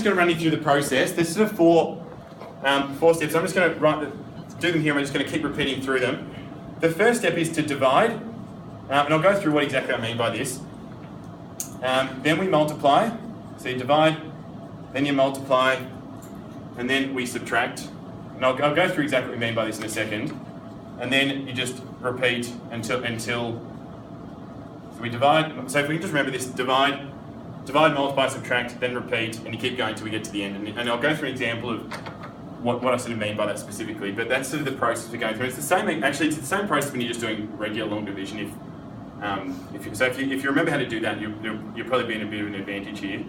going to run you through the process. There's sort of four steps. I'm just going to do them here and I'm just going to keep repeating through them. The first step is to divide, and I'll go through what exactly I mean by this. Then we multiply, so you divide, then you multiply, and then we subtract. And I'll go through exactly what we mean by this in a second. And then you just repeat until so we divide. So if we can just remember this, divide, multiply, subtract, then repeat, and you keep going until we get to the end. And I'll go through an example of what I sort of mean by that specifically. But that's sort of the process we're going through. It's the same. Actually, it's the same process when you're just doing regular long division. If you remember how to do that, you'll probably be in a bit of an advantage here.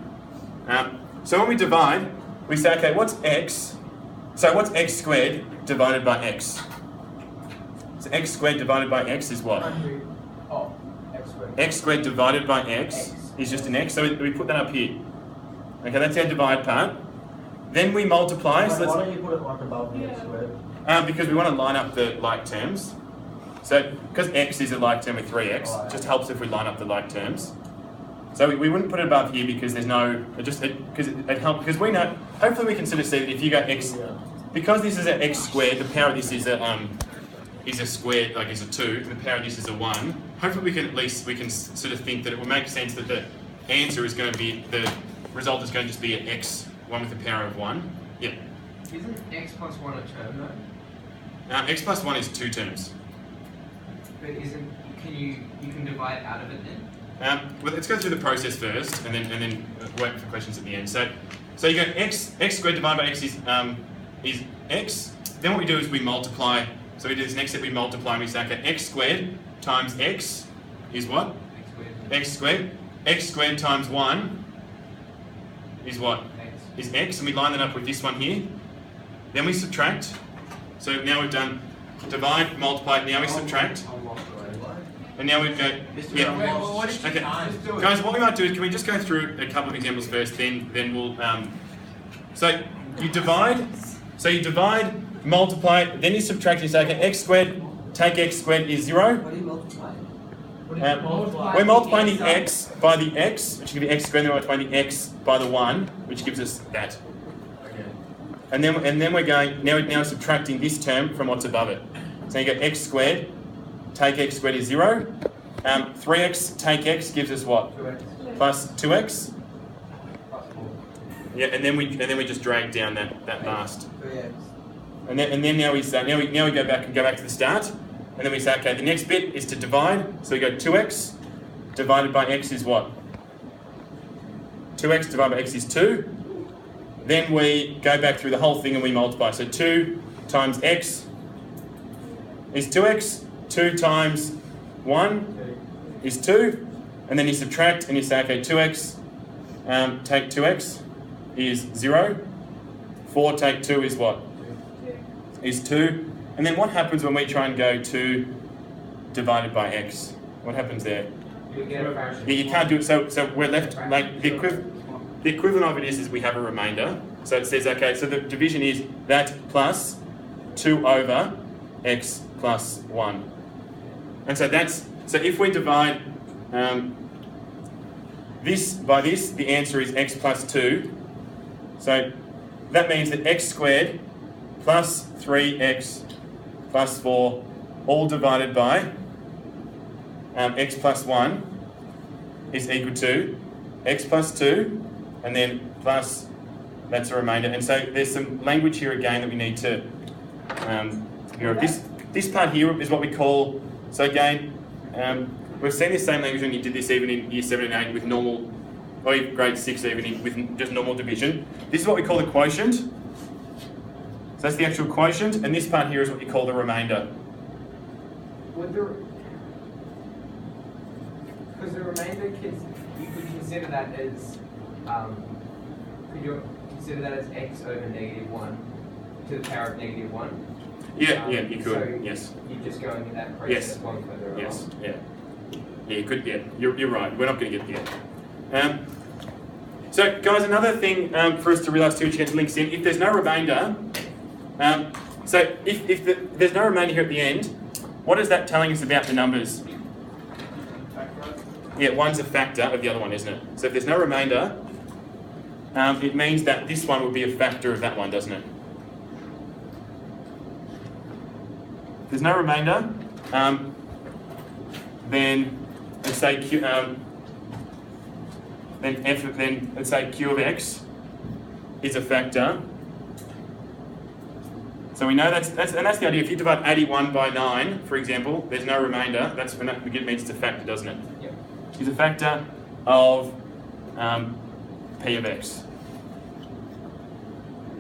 So when we divide, we say, okay, what's x? So what's x squared divided by x? So x squared divided by x is what? X squared divided by x is just an x. So we put that up here. Okay, that's our divide part. Then we multiply. So why don't you put it like above the x squared? Because we want to line up the like terms. So because x is a like term with 3x, it just helps if we line up the like terms. So we wouldn't put it above here because there's no, it helps, because we know, hopefully we can sort of see that if you go x, because this is an x squared, the power of this is a squared, like is a 2, the power of this is a 1, hopefully we can sort of think that it will make sense that the answer is going to be, the result is going to just be an x, 1 with the power of 1. Yeah. Isn't x plus 1 a term though? X plus 1 is 2 terms. But you can divide out of it then? Well, let's go through the process first, and then wait for questions at the end. So you go x squared divided by x is x. Then what we do is we multiply. So we do this next step. We multiply, and we say, okay, x squared times x is what? X squared. X squared times 1 is what? Is x, and we line that up with this one here. Then we subtract. So now we've done divide, multiply. Now we subtract. And now we go, okay. Guys, what we might do is, can we just go through a couple of examples first, then we'll, so you divide, multiply, then you subtract, you say, okay, x squared, take x squared is 0. What do you multiply? We're multiplying the x by the x, which gives you x squared, and then we're multiplying the x by the 1, which gives us that. Okay. And then we're going, now subtracting this term from what's above it. So you go x squared, take x squared is 0. 3x take x gives us what? 2x. Plus 2x. Plus 4. Yeah, and then we just drag down that last. 3x. And then now we go back to the start, and then we say, okay, the next bit is to divide. So we go 2x divided by x is what? 2x divided by x is 2. Then we go back through the whole thing and we multiply. So 2 times x is 2x. 2 times 1 is 2, and then you subtract and you say, okay, 2x, take 2x is 0, 4 take 2 is what? Is 2, and then what happens when we try and go 2 divided by x? What happens there? You get a fraction. Yeah, you can't do it, so we're left, like, the equivalent of it is we have a remainder, so it says, okay, so the division is that plus 2 over x plus 1. And so if we divide this by this, the answer is x plus 2. So that means that x squared plus 3x plus 4 all divided by x plus 1 is equal to x plus 2 and then plus, that's a remainder. And so there's some language here again that we need to, this part here is what we call, so again, we've seen this same language when you did this even in year 7 and 8 with normal, or even grade 6 even with just normal division. This is what we call the quotient. So that's the actual quotient, and this part here is what you call the remainder. Because the remainder, you could consider that as, could you consider that as x over -1 to the power of -1? Yeah, you could, so yes. You're just going in that process one further along. Yes, yeah. Yeah, you could, yeah, you're right. We're not going to get there. So, guys, another thing for us to realise too, which you get to links in, if there's no remainder, so if there's no remainder here at the end, what is that telling us about the numbers? Yeah, one's a factor of the other one, isn't it? So if there's no remainder, it means that this one would be a factor of that one, doesn't it? If there's no remainder, then let's say Q, then let's say Q of x is a factor. So we know that's the idea. If you divide 81 by 9, for example, there's no remainder. That's when that means it's a factor, doesn't it? Yep. It's a factor of P of x.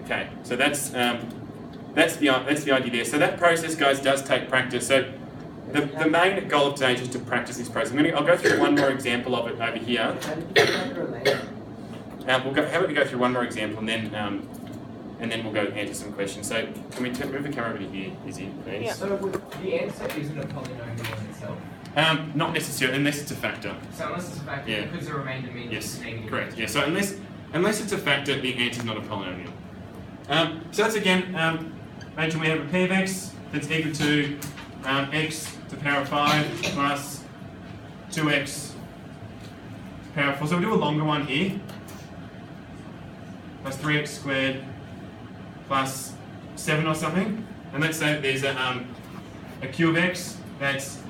Okay, so that's the idea there. So that process, guys, does take practice. So the main goal of today is just to practice this process. I'll go through one more example of it over here. How did you find the remainder? How about we go through one more example and then we'll go answer some questions. So can we move the camera over to here, Izzy, please? Yeah. So the answer isn't a polynomial in itself. Not necessarily, unless it's a factor. So unless it's a factor, Yeah. because the remainder means Yes, it's negative. correct. Yeah. So unless it's a factor, the answer is not a polynomial. So that's again. Imagine we have a p of x that's equal to x to the power of 5 plus 2x to the power of 4. So we'll do a longer one here. Plus 3x squared plus 7 or something. And let's say that there's a q of x that's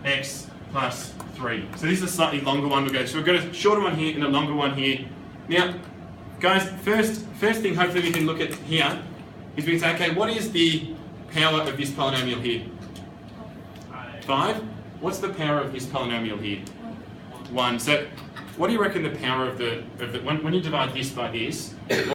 x plus 3. So this is a slightly longer one to go. So we've got a shorter one here and a longer one here. Now, guys, first thing hopefully we can look at here is we can say, okay, what is the power of this polynomial here? 5. What's the power of this polynomial here? 1. So what do you reckon the power of the when you divide this by this?